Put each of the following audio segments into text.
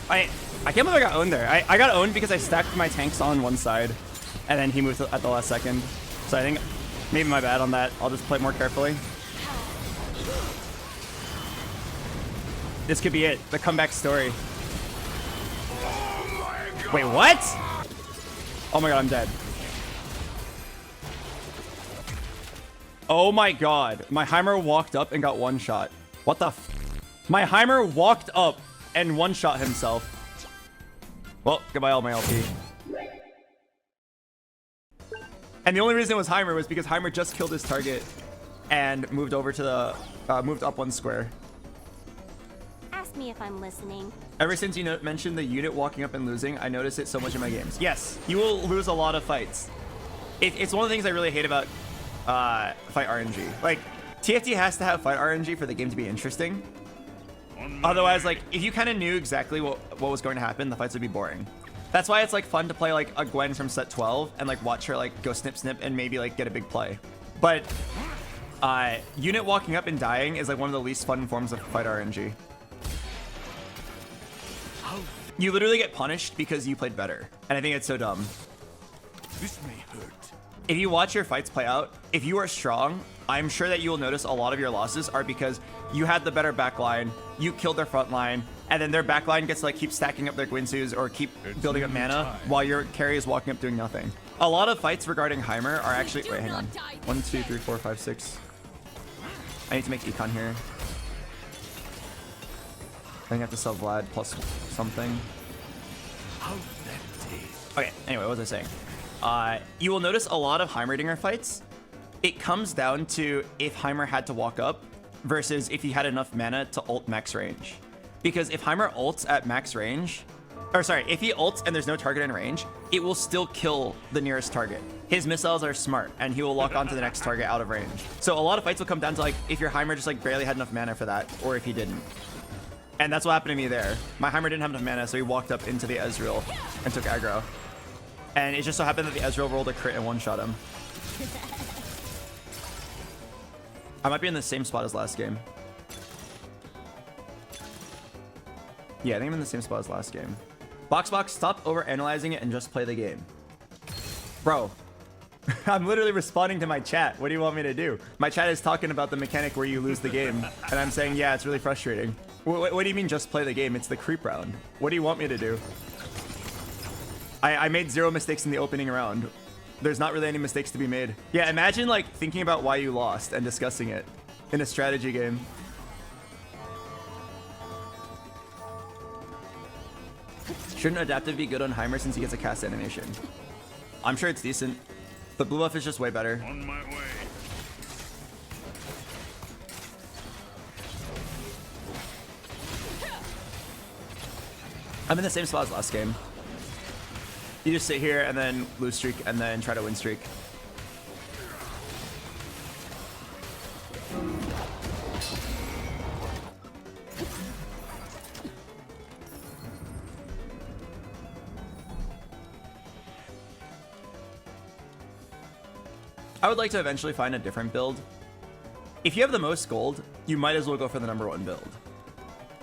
I can't believe I got owned there. I got owned because I stacked my tanks on one side, and then he moved at the last second. So I think maybe my bad on that. I'll just play more carefully. This could be it. The comeback story. Wait, what? Oh my god, I'm dead. Oh my god. My Heimer walked up and got one shot. What the f? My Heimer walked up and one shot himself. Well, goodbye all my LP. And the only reason it was Heimer was because Heimer just killed his target and moved over to the, moved up one square. Ask me if I'm listening. Ever since you mentioned the unit walking up and losing, I notice it so much in my games. Yes, you will lose a lot of fights. It's one of the things I really hate about fight RNG. Like, TFT has to have fight RNG for the game to be interesting. Otherwise, like, if you kind of knew exactly what was going to happen, the fights would be boring. That's why it's like fun to play like a Gwen from set 12 and like watch her like go snip snip and maybe like get a big play. But unit walking up and dying is like one of the least fun forms of fight RNG. You literally get punished because you played better. And I think it's so dumb. This may hurt. If you watch your fights play out, if you are strong, I'm sure that you will notice a lot of your losses are because you had the better backline, you killed their front line, and then their backline gets to like keep stacking up their Gwinsus or keep building up mana while your carry is walking up doing nothing. A lot of fights regarding Heimer are actually... Wait, hang on. 1, 2, 3, 4, 5, 6. I need to make econ here. I think I have to sell Vlad plus something. Okay, anyway, what was I saying? You will notice a lot of Heimerdinger fights. It comes down to if Heimer had to walk up versus if he had enough mana to ult max range. Because if Heimer ults at max range, or sorry, if he ults and there's no target in range, it will still kill the nearest target. His missiles are smart and he will lock onto the next target out of range. So a lot of fights will come down to like if your Heimer just like barely had enough mana for that or if he didn't. And that's what happened to me there. My Heimer didn't have enough mana, so he walked up into the Ezreal and took aggro. And it just so happened that the Ezreal rolled a crit and one-shot him. I might be in the same spot as last game. Yeah, I think I'm in the same spot as last game. BoxBox, stop overanalyzing it and just play the game. Bro, I'm literally responding to my chat. What do you want me to do? My chat is talking about the mechanic where you lose the game. And I'm saying, yeah, it's really frustrating. What do you mean just play the game? It's the creep round. What do you want me to do? I made 0 mistakes in the opening round. There's not really any mistakes to be made. Yeah, imagine like thinking about why you lost and discussing it in a strategy game. Shouldn't Adaptive be good on Heimer since he gets a cast animation? I'm sure it's decent. The blue buff is just way better. On my way. I'm in the same spot as last game. You just sit here and then lose streak and then try to win streak. I would like to eventually find a different build. If you have the most gold, you might as well go for the #1 build.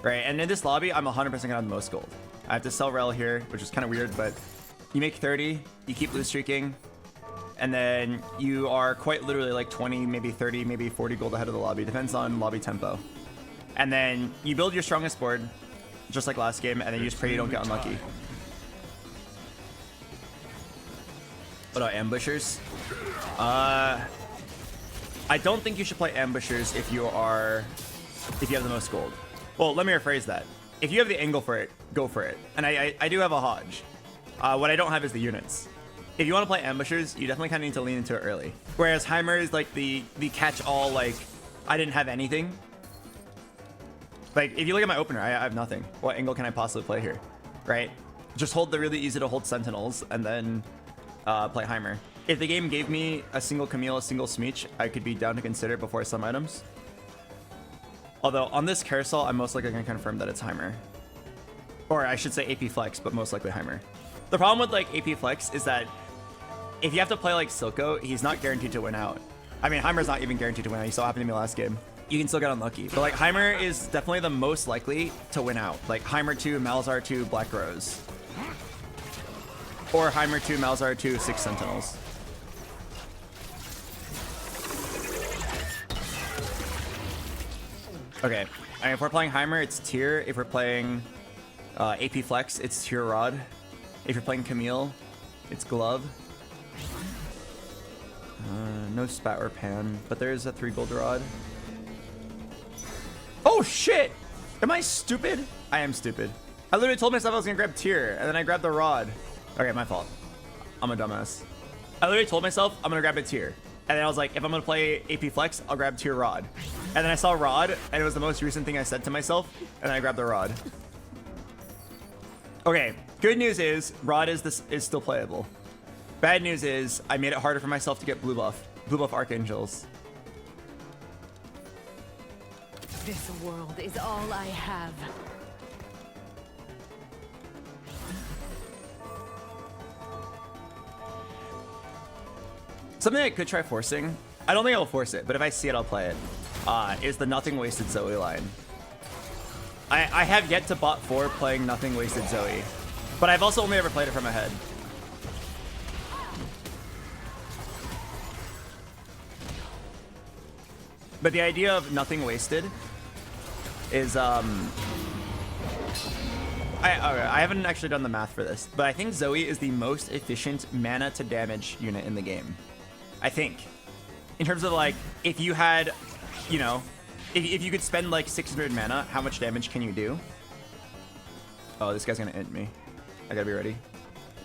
Right, and in this lobby, I'm 100% gonna have the most gold. I have to sell Rel here, which is kind of weird, but you make 30, you keep lose streaking, and then you are quite literally like 20, maybe 30, maybe 40 gold ahead of the lobby. Depends on lobby tempo. And then you build your strongest board, just like last game, and then you just pray you don't get unlucky. What about ambushers? I don't think you should play ambushers if you have the most gold. Well, let me rephrase that. If you have the angle for it, go for it. And I do have a Hodge. What I don't have is the units. If you want to play ambushers, you definitely kind of need to lean into it early. Whereas Heimer is like the catch-all, like, I didn't have anything. Like, if you look at my opener, I have nothing. What angle can I possibly play here? Right? Just hold the really easy to hold Sentinels and then play Heimer. If the game gave me a single Camille, a single Smeech, I could be down to consider before some items. Although on this carousel, I'm most likely going to confirm that it's Heimer. Or I should say AP Flex, but most likely Heimer. The problem with like AP Flex is that if you have to play like Silco, he's not guaranteed to win out. I mean, Heimer's not even guaranteed to win out. He saw happened to me last game. you can still get unlucky. But like Heimer is definitely the most likely to win out. Like Heimer 2, Malzahar 2, Black Rose. Or Heimer 2, Malzahar 2, 6 Sentinels. Okay, I mean, if we're playing Heimer, it's Tier. If we're playing AP Flex, it's Tier Rod. If you're playing Camille, it's Glove. No Spat or Pan, but there's a 3 gold rod. Oh shit! Am I stupid? I am stupid. I literally told myself I was gonna grab Tier, and then I grabbed the rod. Okay, my fault. I'm a dumbass. I literally told myself I'm gonna grab a Tier. And then I was like, if I'm gonna play AP Flex, I'll grab Tier Rod. And then I saw Rod, and it was the most recent thing I said to myself, and I grabbed the Rod. Okay, good news is Rod is still playable. Bad news is I made it harder for myself to get blue buff Archangels. This world is all I have. Something I could try forcing, I don't think I'll force it, but if I see it, I'll play it, is the Nothing Wasted Zoe line. I have yet to bot 4 playing Nothing Wasted Zoe, but I've also only ever played it from ahead. But the idea of Nothing Wasted is, I haven't actually done the math for this, but I think Zoe is the most efficient mana to damage unit in the game. I think. In terms of like, if you had, you know, if you could spend like 600 mana, how much damage can you do? Oh, this guy's gonna int me. I gotta be ready.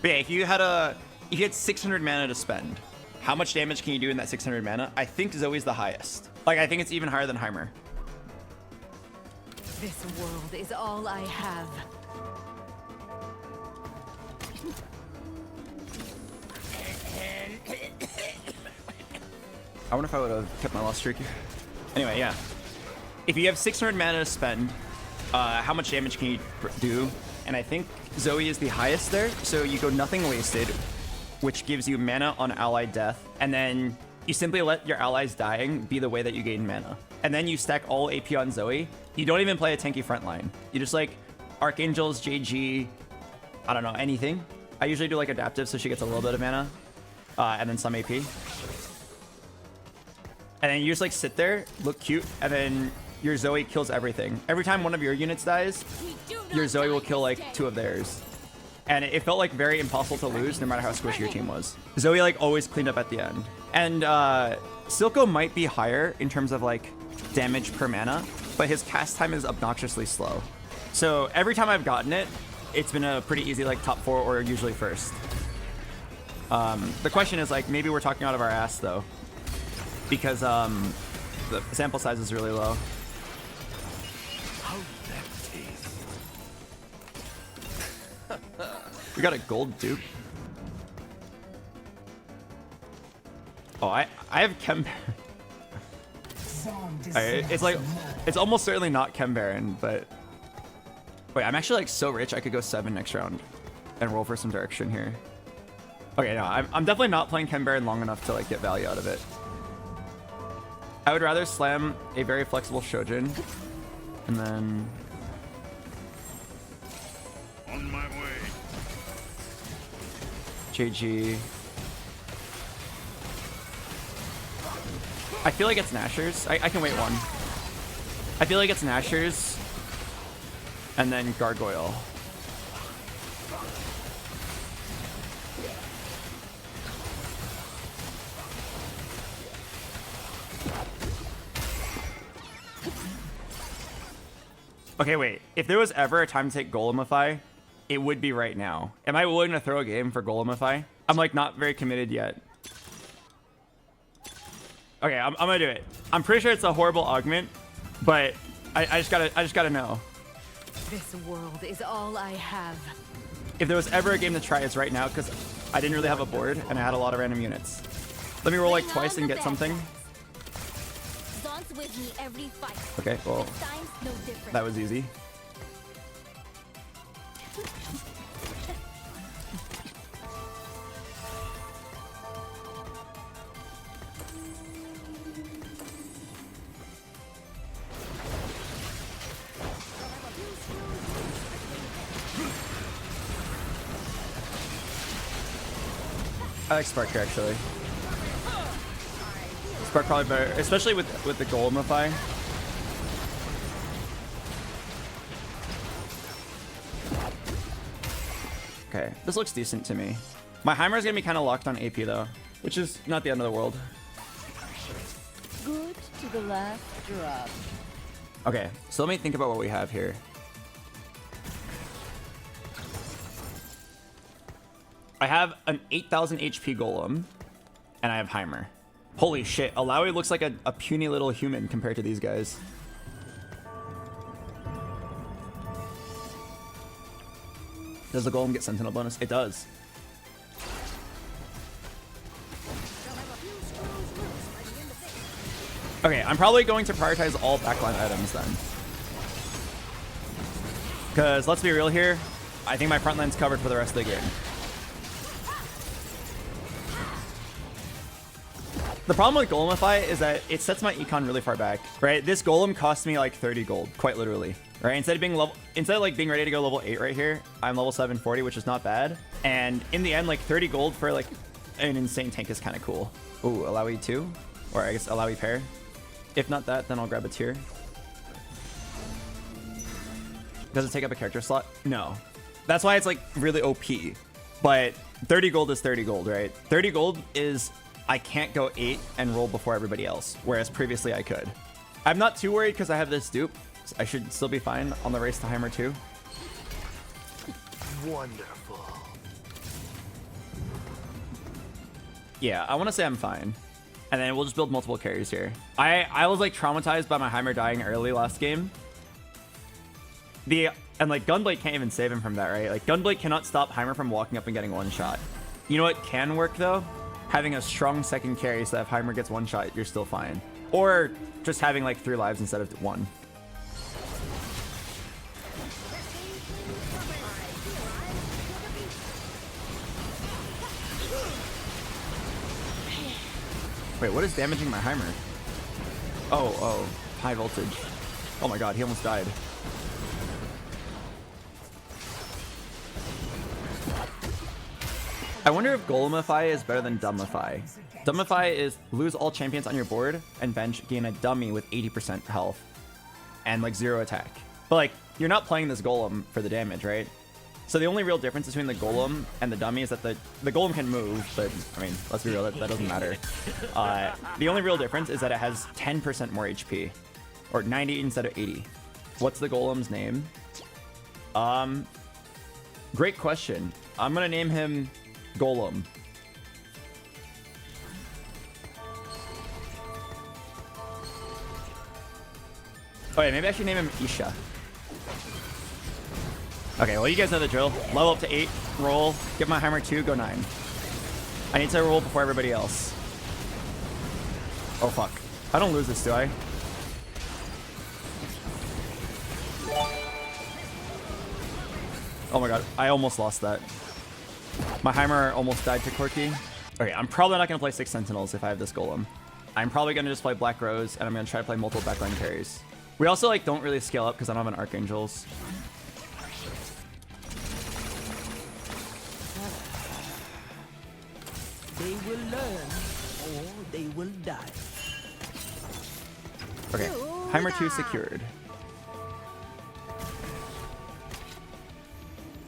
But yeah, if you had 600 mana to spend, how much damage can you do in that 600 mana? I think Zoe's the highest. Like, I think it's even higher than Heimer. This world is all I have. I wonder if I would have kept my loss streak. Anyway, yeah. If you have 600 mana to spend, how much damage can you do? And I think Zoe is the highest there. So you go Nothing Wasted, which gives you mana on ally death. And then you simply let your allies dying be the way that you gain mana. And then you stack all AP on Zoe. You don't even play a tanky frontline. You just like Archangels, JG, I don't know, anything. I usually do like Adaptive so she gets a little bit of mana. And then some AP. And then you just like sit there, look cute, and then your Zoe kills everything. Every time one of your units dies, your Zoe will kill like 2 of theirs. And it felt like very impossible to lose no matter how squishy your team was. Zoe like always cleaned up at the end. And Silco might be higher in terms of like damage per mana, but his cast time is obnoxiously slow. So every time I've gotten it, it's been a pretty easy like top 4 or usually first. The question is like, maybe we're talking out of our ass though, because the sample size is really low. We got a gold dupe. Oh, I have Chem Baron. It's like, it's almost certainly not Chem Baron, but wait, I'm actually like so rich I could go 7 next round and roll for some direction here. Okay, no, I'm definitely not playing Chem Baron long enough to like get value out of it. I would rather slam a very flexible Shojin and then On my way. JG. I feel like it's Nashers. I can wait 1. I feel like it's Nashers and then Gargoyle. Okay, wait. If there was ever a time to take Golemify, it would be right now. Am I willing to throw a game for Golemify? I'm like not very committed yet. Okay, I'm gonna do it. I'm pretty sure it's a horrible augment, but I just gotta know. This world is all I have. If there was ever a game to try, it's right now because I didn't really have a board and I had a lot of random units. Let me roll like twice and get something. With me every fight. Okay, well, No different. that was easy. I like Spark here actually. Spark probably better, especially with the Golemify. Okay, this looks decent to me. My Heimer is gonna be kind of locked on AP though, which is not the end of the world. Good to the last drop. Okay, so let me think about what we have here. I have an 8,000 HP Golem, and I have Heimer. Holy shit, Alawi looks like a puny little human compared to these guys. Does the Golem get Sentinel bonus? It does. Okay, I'm probably going to prioritize all backline items then. Because let's be real here, I think my front line's covered for the rest of the game. The problem with Golemify is that it sets my econ really far back, right? This Golem cost me like 30 gold, quite literally, right? Instead of being ready to go level 8 right here, I'm level 740, which is not bad. And in the end, like 30 gold for like an insane tank is kind of cool. Ooh, Alawi 2, or I guess Alawi pair. If not that, then I'll grab a tier. Does it take up a character slot? No. That's why it's like really OP. But 30 gold is 30 gold, right? 30 gold is I can't go 8 and roll before everybody else, whereas previously I could. I'm not too worried because I have this dupe. So I should still be fine on the race to Heimer 2. Wonderful. Yeah, I want to say I'm fine. And then we'll just build multiple carries here. I was like traumatized by my Heimer dying early last game. And like Gunblade can't even save him from that, right? Like Gunblade cannot stop Heimer from walking up and getting one shot. You know what can work though? Having a strong second carry so that if Heimer gets one shot, you're still fine. Or just having like 3 lives instead of 1. Wait, what is damaging my Heimer? Oh, high voltage. Oh my god, he almost died. I wonder if Golemify is better than Dumbify. Dumbify is lose all champions on your board and bench gain a dummy with 80% health and like 0 attack. But like, you're not playing this Golem for the damage, right? So the only real difference between the Golem and the dummy is that the Golem can move, but I mean, let's be real, that doesn't matter. The only real difference is that it has 10% more HP, or 90 instead of 80. What's the Golem's name? Great question. I'm gonna name him Golem. Oh yeah, maybe I should name him Isha. Okay, well you guys know the drill. Level up to 8, roll, get my Heimer 2, go 9. I need to roll before everybody else. Oh fuck. I don't lose this, do I? Oh my god, I almost lost that. My Heimer almost died to Corki. Okay, I'm probably not gonna play 6 Sentinels if I have this Golem. I'm probably gonna just play Black Rose, and I'm gonna try to play multiple backline carries. We also like don't really scale up because I don't have an Archangels. They will learn, or they will die. Okay, Heimer 2 secured.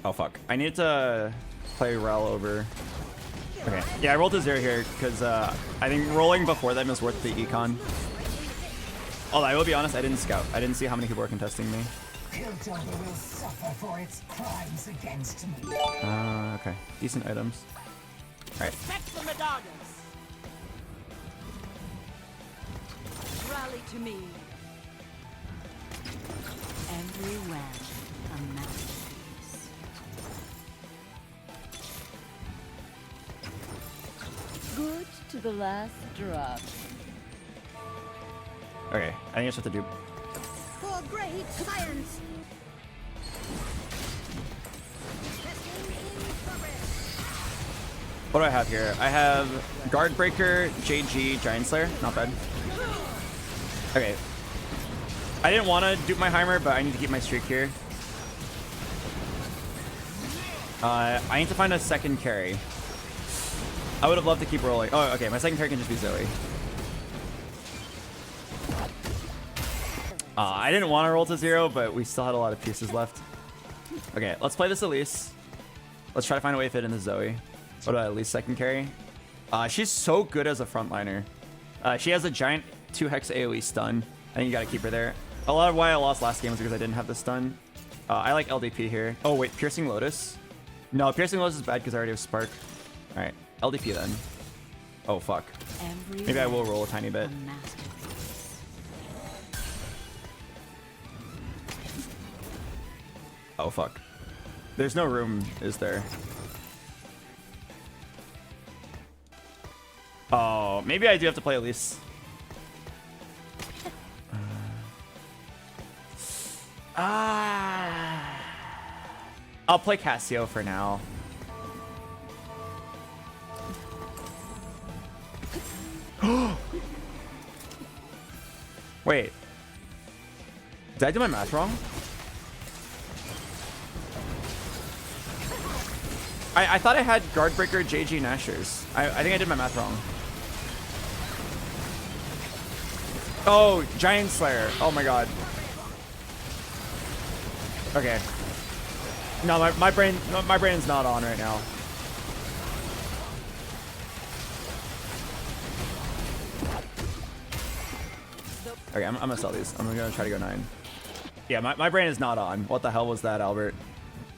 Oh fuck, I need to play Rel over. Okay, yeah, I rolled to 0 here because I think rolling before them is worth the econ. Although I will be honest, I didn't scout. I didn't see how many people were contesting me. Piltover will suffer for its crimes against me. Okay, decent items. Alright. Protect the Madonnas. Rally to me. Every web a masterpiece. Good to the last drop. Okay, I think I just have to do. For great science. What do I have here? I have Guard Breaker, JG, Giant Slayer. Not bad. Okay. I didn't want to dupe my Heimer, but I need to keep my streak here. I need to find a second carry. I would have loved to keep rolling. Oh, okay. My second turret can just be Zoe. I didn't want to roll to 0, but we still had a lot of pieces left. Okay, let's play this Elise. Let's try to find a way to fit in the Zoe. What about Elise second carry? She's so good as a frontliner. She has a giant 2-hex AoE stun. I think you gotta keep her there. A lot of why I lost last game was because I didn't have the stun. I like LDP here. Oh wait, Piercing Lotus? No, Piercing Lotus is bad because I already have Spark. Alright, LDP then. Oh fuck. Maybe I will roll a tiny bit. Oh fuck. There's no room, is there? Oh, maybe I do have to play Elise. I'll play Cassio for now. Wait. Did I do my math wrong? I thought I had Guardbreaker JG Nashers. I think I did my math wrong. Oh, Giant Slayer. Oh my god. Okay. No, my brain's not on right now. Okay, I'm gonna sell these. I'm gonna try to go 9. Yeah, my brain is not on. What the hell was that, Albert?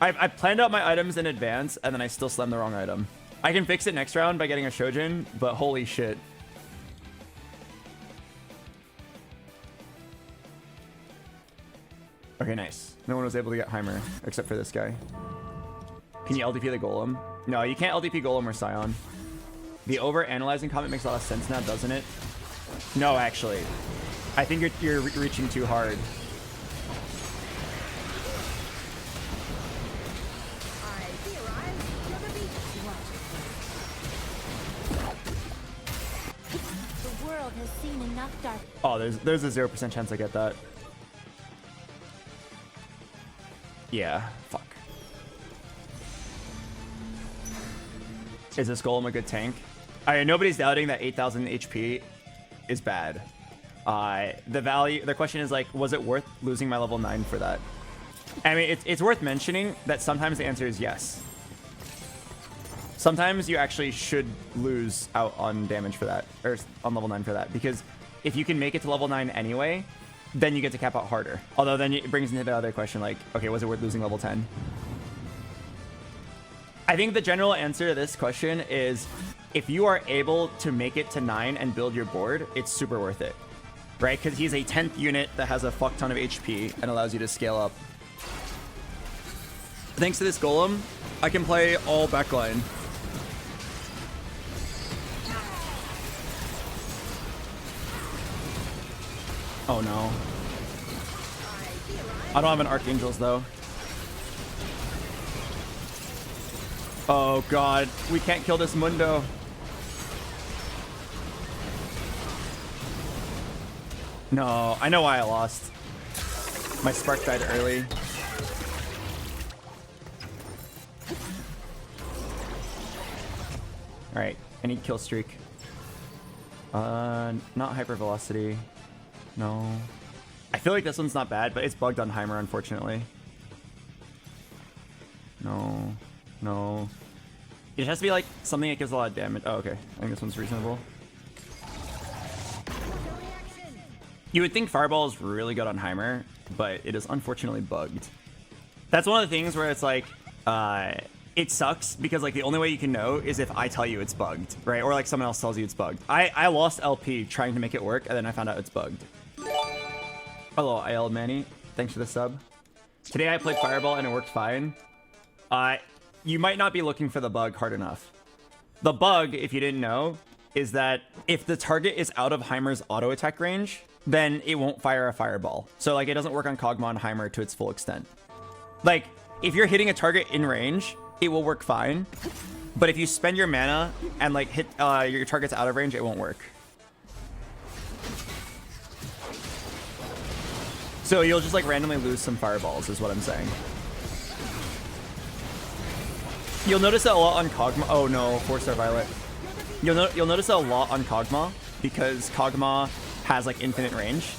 I planned out my items in advance, and then I still slammed the wrong item. I can fix it next round by getting a Shojin, but holy shit. Okay, nice. No one was able to get Heimer, except for this guy. Can you LDP the Golem? No, you can't LDP Golem or Scion. The over-analyzing comment makes a lot of sense now, doesn't it? No, actually. I think you're reaching too hard. Oh, there's a 0% chance I get that. Yeah, fuck. Is this Golem a good tank? Nobody's doubting that 8,000 HP is bad. The question is like, was it worth losing my level 9 for that? I mean, it's worth mentioning that sometimes the answer is yes. Sometimes you actually should lose out on damage for that, or on level 9 for that, because if you can make it to level 9 anyway, then you get to cap out harder. Although then it brings into the other question, like, okay, was it worth losing level 10? I think the general answer to this question is, if you are able to make it to 9 and build your board, it's super worth it, right? Because he's a 10th unit that has a fuck ton of HP and allows you to scale up. Thanks to this Golem, I can play all backline. Oh no. I don't have an Archangels though. Oh god, we can't kill this Mundo. No, I know why I lost. My Spark died early. Alright, I need kill streak. Not hypervelocity. No. I feel like this one's not bad, but it's bugged on Heimer, unfortunately. No. No. It has to be like something that gives a lot of damage. Oh, okay. I think this one's reasonable. You would think Fireball is really good on Heimer, but it is unfortunately bugged. That's one of the things where it's like, it sucks because like the only way you can know is if I tell you it's bugged, right? Or like someone else tells you it's bugged. I lost LP trying to make it work, and then I found out it's bugged. Hello, IL Manny. Thanks for the sub. Today I played Fireball and it worked fine. You might not be looking for the bug hard enough. The bug, if you didn't know, is that if the target is out of Heimer's auto attack range, then it won't fire a Fireball. So like it doesn't work on Kog'Maw and Heimer to its full extent. Like if you're hitting a target in range, it will work fine. But if you spend your mana and like hit your target's out of range, it won't work. So you'll just like randomly lose some Fireballs is what I'm saying. You'll notice that a lot on Kog'Maw. Oh no, 4-star Violet. You'll notice a lot on Kog'Maw because Kog'Maw has like infinite range.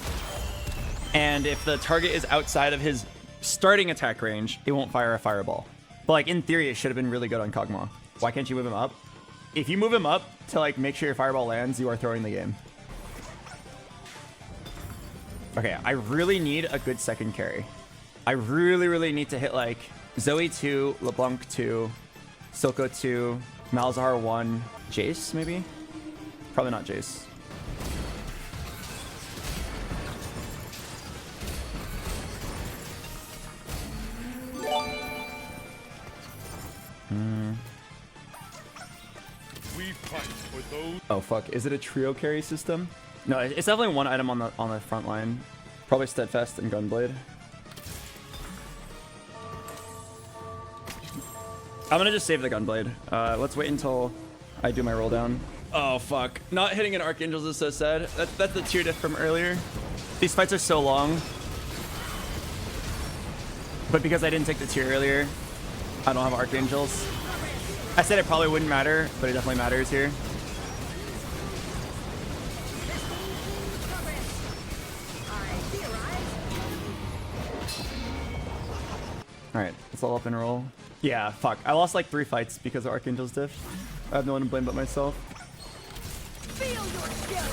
And if the target is outside of his starting attack range, it won't fire a fireball. But like in theory, it should have been really good on Kog'Maw. Why can't you move him up? If you move him up to like make sure your fireball lands, you are throwing the game. Okay, I really need a good second carry. I really need to hit like Zoe 2, LeBlanc 2, Silco 2, Malzahar 1, Jace maybe? Probably not Jace. We fight for those. Oh fuck, is it a trio carry system? No, it's definitely one item on the front line. Probably Steadfast and Gunblade. I'm gonna just save the Gunblade. Let's wait until I do my roll down. Oh fuck, not hitting an Archangels is so sad. That's the tier diff from earlier. These fights are so long. But because I didn't take the tier earlier, I don't have Archangels. I said it probably wouldn't matter, but it definitely matters here. Alright, let's level up and roll. Yeah, fuck. I lost like 3 fights because of Archangel's diff. I have no one to blame but myself. Feel your skill.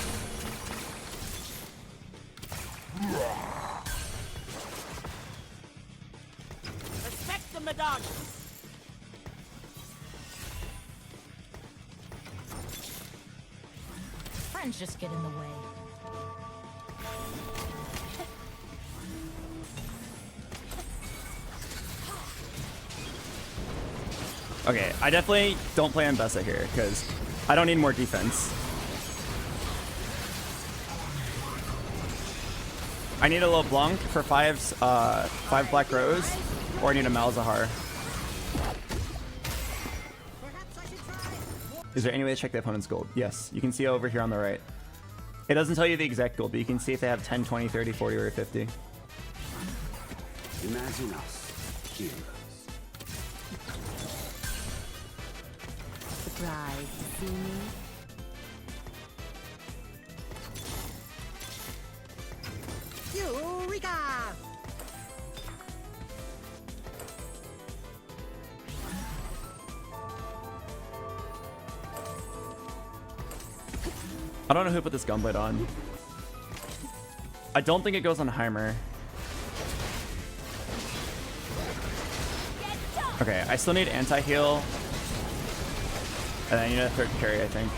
Respect the Madonna. Friends just get in the way. Okay, I definitely don't play Ambessa here because I don't need more defense. I need a LeBlanc for 5 Black Rose, or I need a Malzahar. Is there any way to check the opponent's gold? Yes, you can see over here on the right. It doesn't tell you the exact gold, but you can see if they have 10, 20, 30, 40, or 50. Imagine us, heroes. Surprised to see me? Eureka! I don't know who put this Gunblade on. I don't think it goes on Heimer. Okay, I still need anti-heal. And then I need a third carry, I think.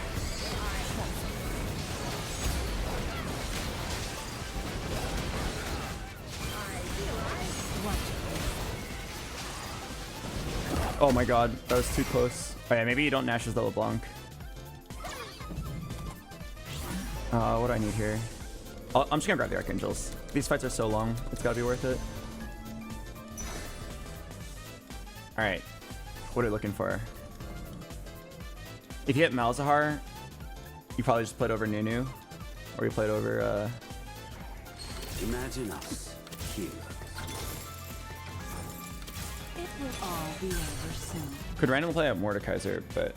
Oh my god, that was too close. Oh yeah, maybe you don't Nash as the LeBlanc. What do I need here? I'm just gonna grab the Archangels. These fights are so long, it's gotta be worth it. Alright, what are we looking for? If you hit Malzahar, you probably just played over Nunu. Or you played over, Imagine us, heroes. It will all be over soon. could randomly play a Mordekaiser, but...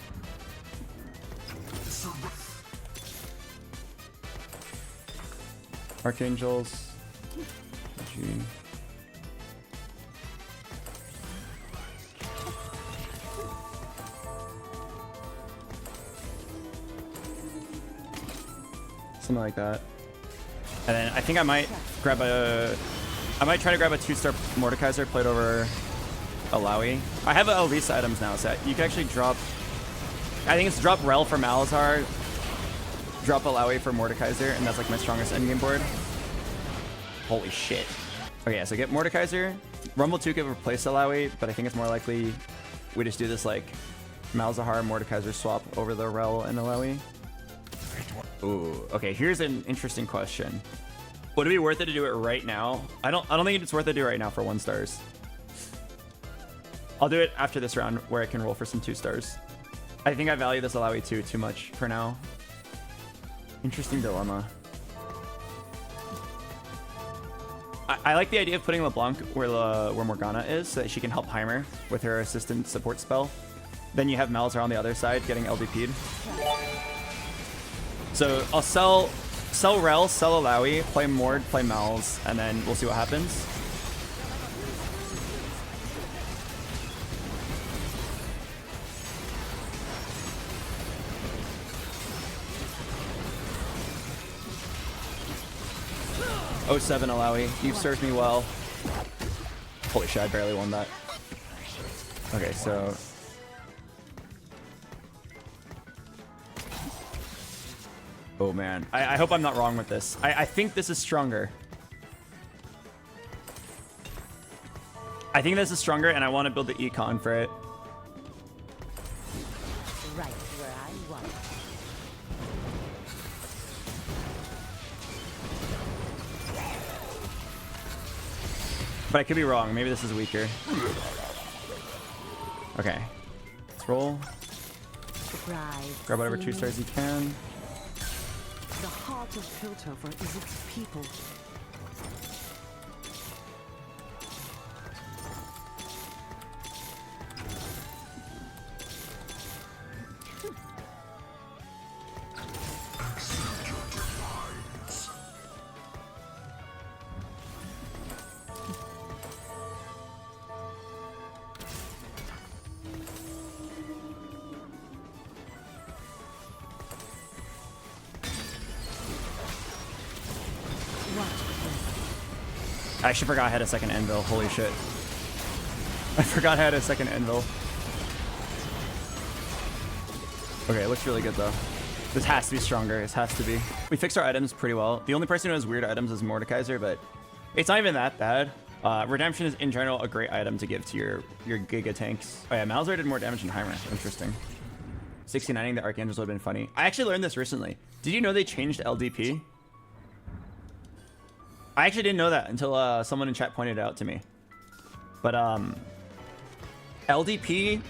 Archangels. G. Something like that. And then I think I might grab a... I might try to grab a 2-star Mordekaiser played over Alawi. I have Elvisa items now, so you can actually drop... I think it's drop Rel for Malzahar, drop Alawi for Mordekaiser, and that's like my strongest endgame board. Holy shit. Okay, yeah, so get Mordekaiser. Rumble 2 could replace Alawi, but I think it's more likely we just do this like Malzahar Mordekaiser swap over the Rel and Alawi. Ooh, okay, here's an interesting question. Would it be worth it to do it right now? I don't think it's worth it to do it right now for 1 stars. I'll do it after this round where I can roll for some 2 stars. I think I value this Alawi too much for now. Interesting dilemma. I like the idea of putting LeBlanc where Morgana is, so that she can help Heimer with her assistant support spell. Then you have Malzahar on the other side getting LVP'd. So I'll sell Rel, sell Alawi, play Mord, play Mal's, and then we'll see what happens. Oh, 07 Alawi, you've served me well. Holy shit, I barely won that. Okay, so oh man, I hope I'm not wrong with this. I think this is stronger. I think this is stronger, and I want to build the econ for it. Right where I want it. But I could be wrong. Maybe this is weaker. Okay. Let's roll. Surprise. Grab whatever 2 stars you can. The heart of Piltover is its people. I actually forgot I had a second anvil. Holy shit. I forgot I had a second anvil. Okay, it looks really good though. This has to be stronger. This has to be. We fixed our items pretty well. The only person who has weird items is Mordekaiser, but it's not even that bad. Redemption is in general a great item to give to your Giga tanks. Oh yeah, Malzar did more damage than Heimer. Interesting. 69ing the Archangels would have been funny. I actually learned this recently. Did you know they changed LDP? I actually didn't know that until someone in chat pointed it out to me. But LDP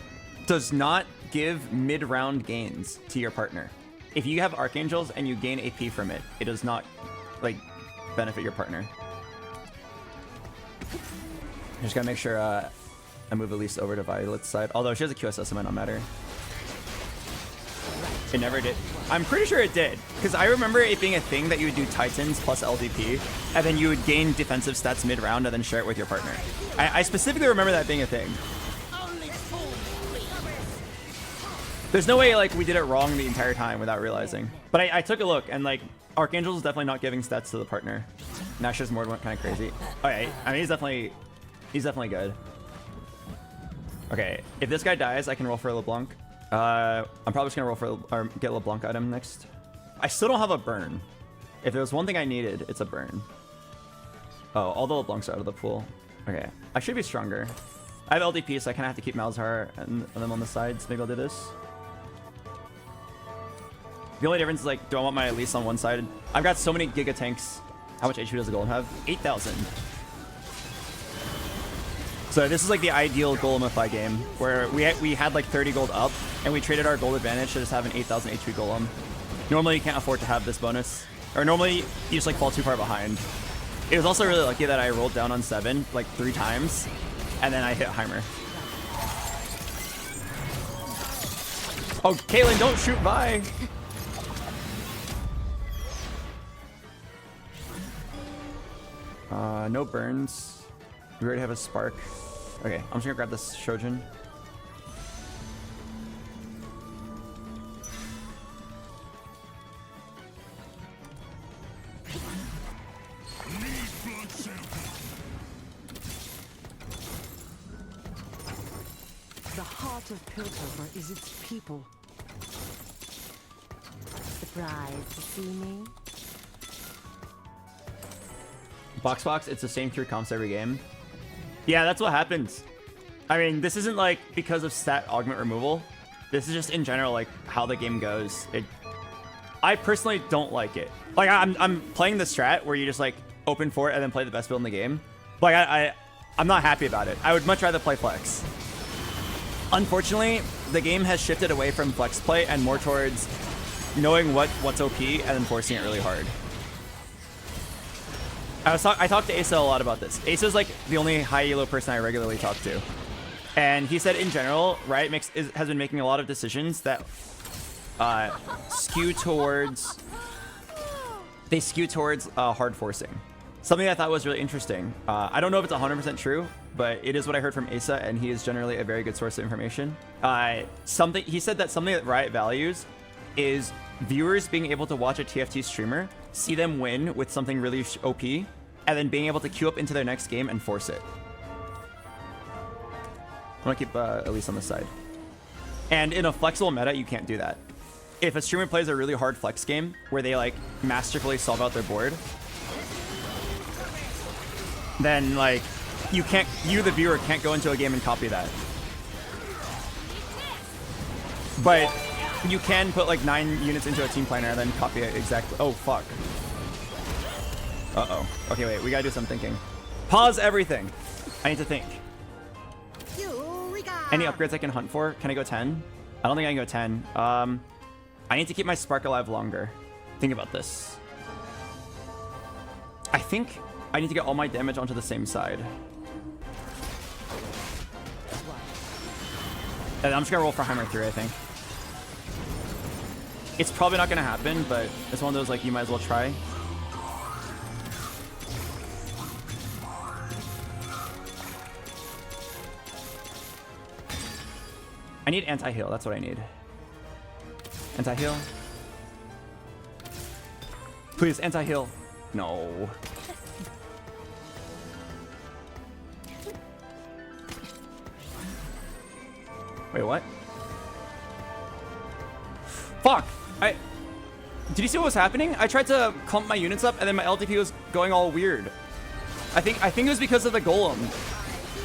does not give mid-round gains to your partner. If you have Archangels and you gain AP from it, it does not like benefit your partner. I just gotta make sure I move Elise over to Violet's side. Although she has a QSS, it might not matter. It never did. I'm pretty sure it did, because I remember it being a thing that you would do Titans plus LDP, and then you would gain defensive stats mid-round and then share it with your partner. I specifically remember that being a thing. There's no way like we did it wrong the entire time without realizing. But I took a look, and like Archangel is definitely not giving stats to the partner. Nash's Mord went kind of crazy. Okay, I mean he's definitely good. Okay, if this guy dies, I can roll for LeBlanc. I'm probably just gonna roll for or get LeBlanc item next. I still don't have a burn. If there was one thing I needed, it's a burn. Oh, all the LeBlancs are out of the pool. Okay, I should be stronger. I have LDP, so I kind of have to keep Malzahar and them on the sides. Maybe I'll do this. The only difference is like, do I want my Elise on one side? I've got so many Giga tanks. How much HP does the Golem have? 8,000. So this is like the ideal Golemify game, where we had like 30 gold up, and we traded our gold advantage to just have an 8,000 HP Golem. Normally you can't afford to have this bonus, or normally you just like fall too far behind. It was also really lucky that I rolled down on 7 like 3 times, and then I hit Heimer. Oh, Kaylin, don't shoot by! No burns. We already have a spark. Okay, I'm just gonna grab this Shojin. The heart of Piltover is its people. Surprised to see me? Boxbox, it's the same 3 comps every game. Yeah, that's what happens. I mean, this isn't like because of stat augment removal. This is just in general like how the game goes. I personally don't like it. Like I'm playing the strat where you just like open for it and then play the best build in the game. Like I'm not happy about it. I would much rather play flex. Unfortunately, the game has shifted away from flex play and more towards knowing what's OP and then forcing it really hard. I talked to Asa a lot about this. Asa is like the only high elo person I regularly talk to, and he said in general, Riot has been making a lot of decisions that skew towards they skew towards hard forcing. Something I thought was really interesting. I don't know if it's 100% true, but it is what I heard from Asa, and he is generally a very good source of information. He said that something that Riot values is viewers being able to watch a TFT streamer, see them win with something really OP, and then being able to queue up into their next game and force it. I'm gonna keep Elise on the side. And in a flexible meta, you can't do that. If a streamer plays a really hard flex game where they like masterfully solve out their board, then like you the viewer can't go into a game and copy that. But you can put like 9 units into a team planner and then copy it exactly. Oh fuck. Uh-oh. Okay, wait, we gotta do some thinking. Pause everything. I need to think. Any upgrades I can hunt for? Can I go 10? I don't think I can go 10. I need to keep my spark alive longer. Think about this. I think I need to get all my damage onto the same side. And I'm just gonna roll for Heimer 3, I think. It's probably not gonna happen, but it's one of those like you might as well try. I need anti-heal, that's what I need. Anti-heal. Please, anti-heal. No. Wait, what? Fuck! Did you see what was happening? I tried to clump my units up and then my LTP was going all weird. I think it was because of the Golem.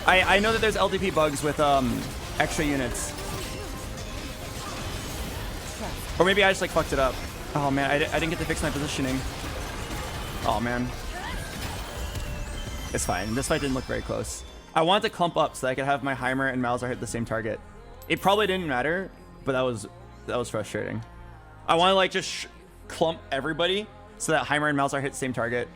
I know that there's LTP bugs with extra units. Or maybe I just like fucked it up. Oh man, I didn't get to fix my positioning. Oh man. It's fine. This fight didn't look very close. I wanted to clump up so that I could have my Heimer and Malzahar hit the same target. It probably didn't matter, but that was frustrating. I want to like just clump everybody so that Heimer and Malzahar hit the same target.